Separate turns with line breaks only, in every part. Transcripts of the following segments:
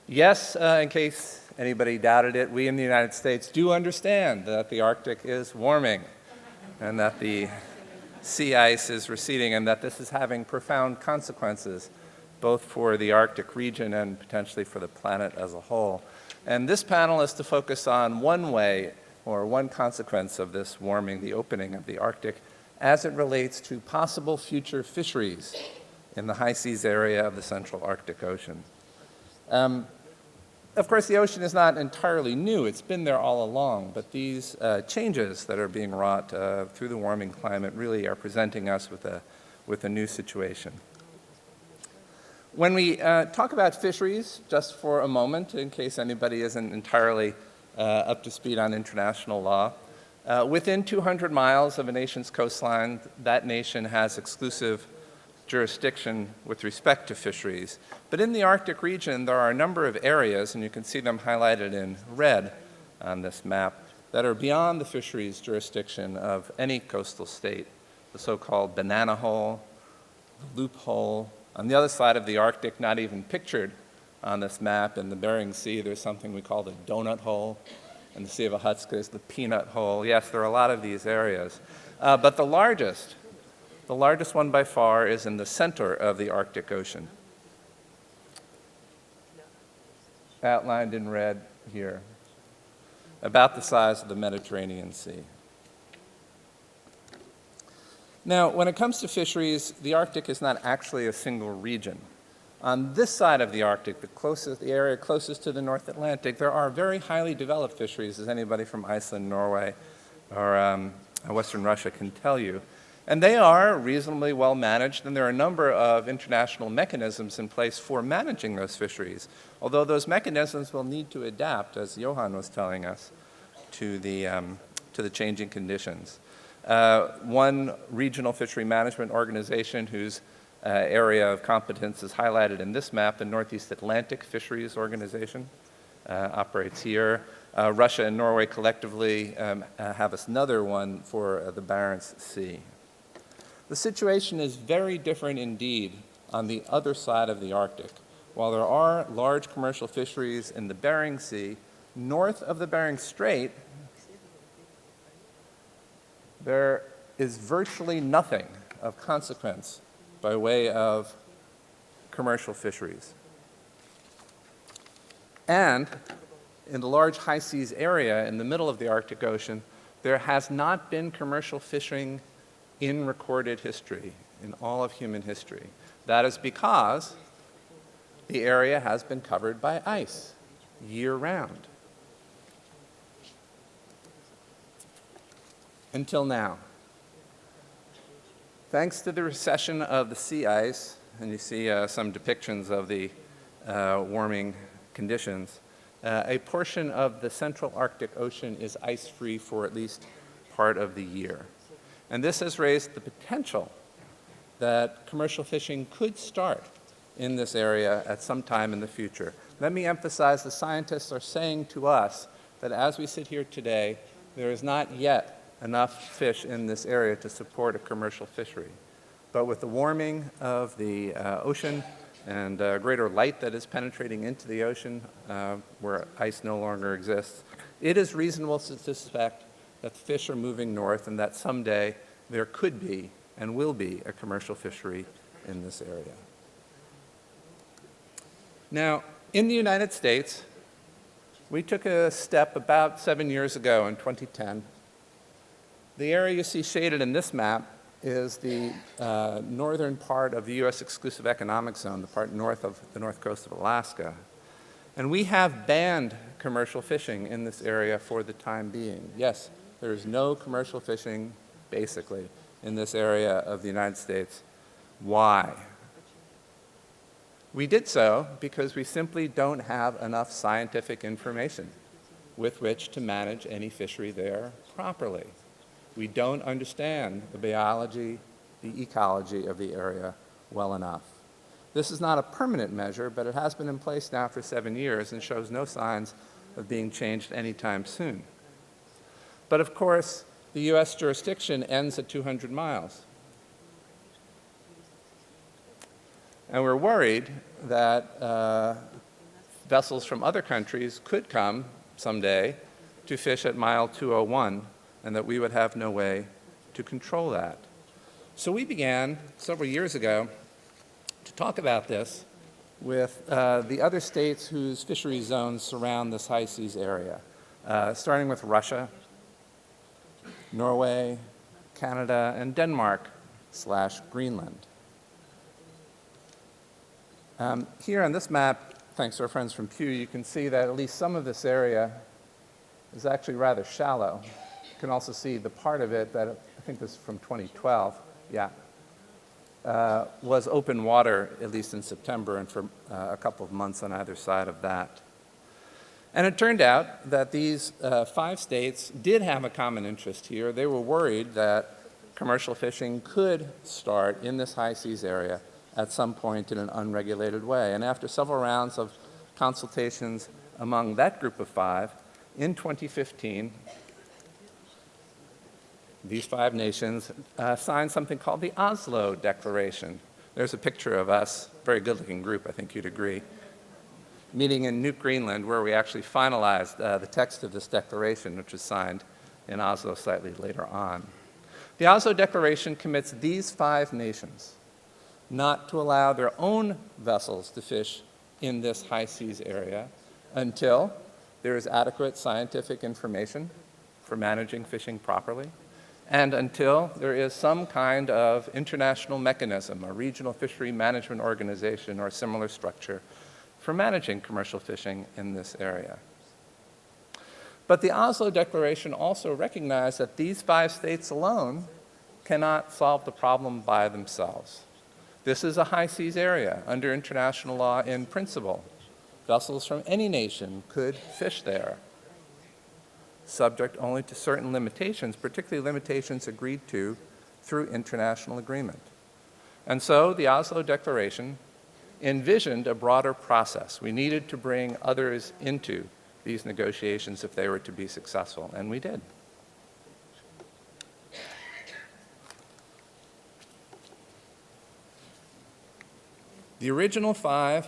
Yes, in case anybody doubted it, we in the United States do understand that the Arctic is warming and that the sea ice is receding and that this is having profound consequences both for the Arctic region and potentially for the planet as a whole. And this panel is to focus on one way or one consequence of this warming, the opening of the Arctic, as it relates to possible future fisheries in the high seas area of the central Arctic Ocean. Of course, the ocean is not entirely new. It's been there all along, but these changes that are being wrought through the warming climate really are presenting us with a new situation. When we talk about fisheries, just for a moment, in case anybody isn't entirely up to speed on international law, within 200 miles of a nation's coastline, that nation has exclusive jurisdiction with respect to fisheries. But in the Arctic region, there are a number of areas, and you can see them highlighted in red on this map, that are beyond the fisheries jurisdiction of any coastal state, the so-called banana hole, the loophole. On the other side of the Arctic, not even pictured on this map, in the Bering Sea, there's something we call the donut hole. In the Sea of Okhotsk, there's the peanut hole. Yes, there are a lot of these areas. But the largest one by far is in the center of the Arctic Ocean, outlined in red here, about the size of the Mediterranean Sea. Now, when it comes to fisheries, the Arctic is not actually a single region. On this side of the Arctic, the area closest to the North Atlantic, there are very highly developed fisheries, as anybody from Iceland, Norway, or Western Russia can tell you. And they are reasonably well managed, and there are a number of international mechanisms in place for managing those fisheries, although those mechanisms will need to adapt, as Johan was telling us, to the changing conditions. One regional fishery management organization whose area of competence is highlighted in this map, the Northeast Atlantic Fisheries Organization, operates here. Russia and Norway collectively have another one for the Barents Sea. The situation is very different indeed on the other side of the Arctic. While there are large commercial fisheries in the Bering Sea, north of the Bering Strait, there is virtually nothing of consequence by way of commercial fisheries. And in the large high seas area in the middle of the Arctic Ocean, there has not been commercial fishing in recorded history, in all of human history. That is because the area has been covered by ice year-round. Until now. Thanks to the recession of the sea ice, and you see some depictions of the warming conditions, a portion of the central Arctic Ocean is ice-free for at least part of the year. And this has raised the potential that commercial fishing could start in this area at some time in the future. Let me emphasize, the scientists are saying to us that as we sit here today, there is not yet enough fish in this area to support a commercial fishery. But with the warming of the ocean and greater light that is penetrating into the ocean where ice no longer exists, it is reasonable to suspect that the fish are moving north and that someday there could be and will be a commercial fishery in this area. Now, in the United States, we took a step about 7 years ago in 2010. The area you see shaded in this map is the northern part of the U.S. exclusive economic zone, the part north of the north coast of Alaska. And we have banned commercial fishing in this area for the time being. Yes, there is no commercial fishing, basically, in this area of the United States. Why? We did so because we simply don't have enough scientific information with which to manage any fishery there properly. We don't understand the biology, the ecology of the area well enough. This is not a permanent measure, but it has been in place now for 7 years and shows no signs of being changed anytime soon. But of course, the U.S. jurisdiction ends at 200 miles. And we're worried that vessels from other countries could come someday to fish at mile 201, and that we would have no way to control that. So we began several years ago to talk about this with the other states whose fishery zones surround this high seas area, starting with Russia, Norway, Canada, and Denmark/Greenland. Here on this map, thanks to our friends from Pew, you can see that at least some of this area is actually rather shallow. You can also see the part of it that I think this is from 2012, was open water, at least in September, and for a couple of months on either side of that. And it turned out that these 5 states did have a common interest here. They were worried that commercial fishing could start in this high seas area at some point in an unregulated way. And after several rounds of consultations among that group of 5, in 2015, these 5 nations signed something called the Oslo Declaration. There's a picture of us, very good-looking group, I think you'd agree, meeting in Nuuk, Greenland, where we actually finalized the text of this declaration, which was signed in Oslo slightly later on. The Oslo Declaration commits these 5 nations not to allow their own vessels to fish in this high seas area until there is adequate scientific information for managing fishing properly, and until there is some kind of international mechanism, a regional fishery management organization or similar structure for managing commercial fishing in this area. But the Oslo Declaration also recognized that these 5 states alone cannot solve the problem by themselves. This is a high seas area under international law in principle. Vessels from any nation could fish there, subject only to certain limitations, particularly limitations agreed to through international agreement. And so the Oslo Declaration envisioned a broader process. We needed to bring others into these negotiations if they were to be successful, and we did. The original 5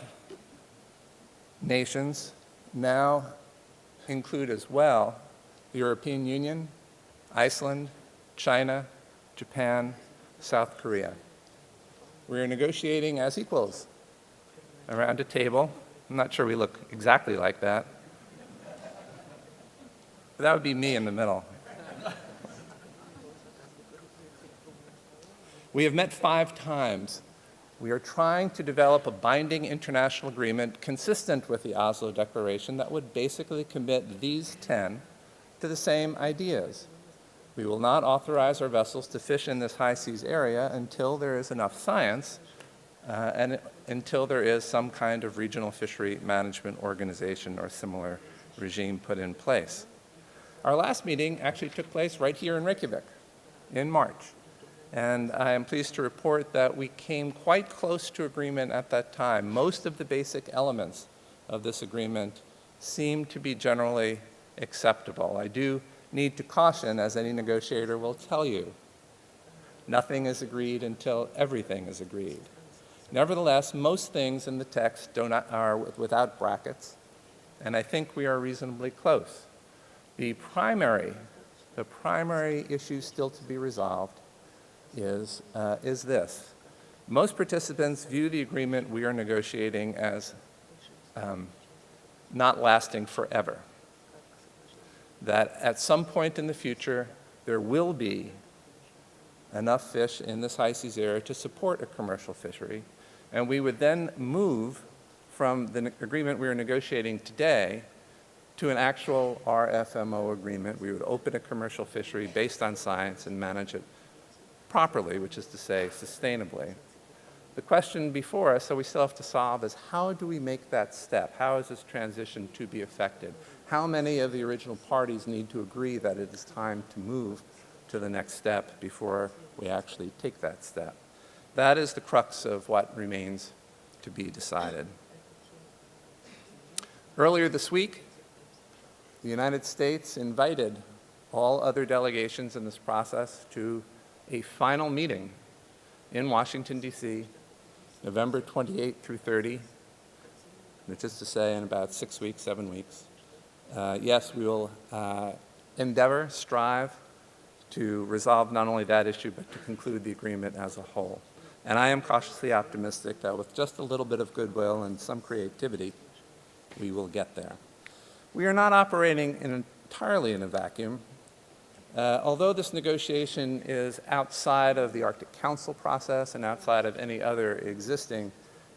nations now include as well the European Union, Iceland, China, Japan, South Korea. We are negotiating as equals around a table. I'm not sure we look exactly like that, but that would be me in the middle. We have met 5 times. We are trying to develop a binding international agreement consistent with the Oslo Declaration that would basically commit these 10 to the same ideas. We will not authorize our vessels to fish in this high seas area until there is enough science and until there is some kind of regional fishery management organization or similar regime put in place. Our last meeting actually took place right here in Reykjavik in March. And I am pleased to report that we came quite close to agreement at that time. Most of the basic elements of this agreement seem to be generally acceptable. I do need to caution, as any negotiator will tell you, nothing is agreed until everything is agreed. Nevertheless, most things in the text are without brackets, and I think we are reasonably close. The primary issue still to be resolved is this. Most participants view the agreement we are negotiating as not lasting forever. That at some point in the future, there will be enough fish in this high seas area to support a commercial fishery, and we would then move from the agreement we are negotiating today to an actual RFMO agreement. We would open a commercial fishery based on science and manage it properly, which is to say sustainably. The question before us, so we still have to solve, is how do we make that step? How is this transition to be effected? How many of the original parties need to agree that it is time to move to the next step before we actually take that step? That is the crux of what remains to be decided. Earlier this week, the United States invited all other delegations in this process to a final meeting in Washington, D.C., November 28 through 30, which is to say in about 6 weeks, 7 weeks. Yes, we will endeavor, strive to resolve not only that issue, but to conclude the agreement as a whole. And I am cautiously optimistic that with just a little bit of goodwill and some creativity, we will get there. We are not operating entirely in a vacuum. Although this negotiation is outside of the Arctic Council process and outside of any other existing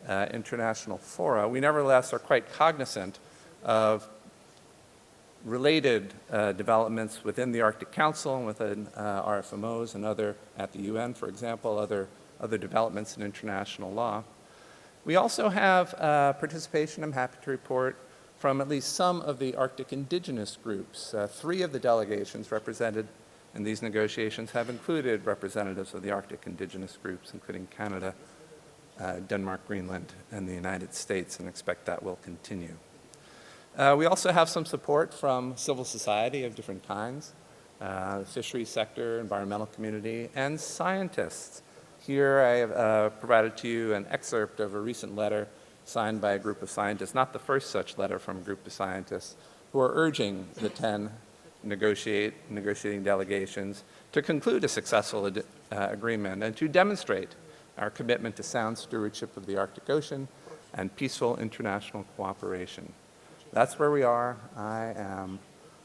international fora, we nevertheless are quite cognizant of related developments within the Arctic Council and within RFMOs and other, at the UN, for example, other developments in international law. We also have participation, I'm happy to report, from at least some of the Arctic indigenous groups. 3 of the delegations represented in these negotiations have included representatives of the Arctic indigenous groups, including Canada, Denmark, Greenland, and the United States, and expect that will continue. We also have some support from civil society of different kinds, the fisheries sector, environmental community, and scientists. Here I have provided to you an excerpt of a recent letter signed by a group of scientists, not the first such letter from a group of scientists, who are urging the 10 negotiating delegations to conclude a successful agreement and to demonstrate our commitment to sound stewardship of the Arctic Ocean and peaceful international cooperation. That's where we are. I am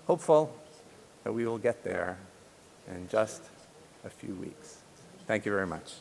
hopeful that we will get there in just a few weeks. Thank you very much.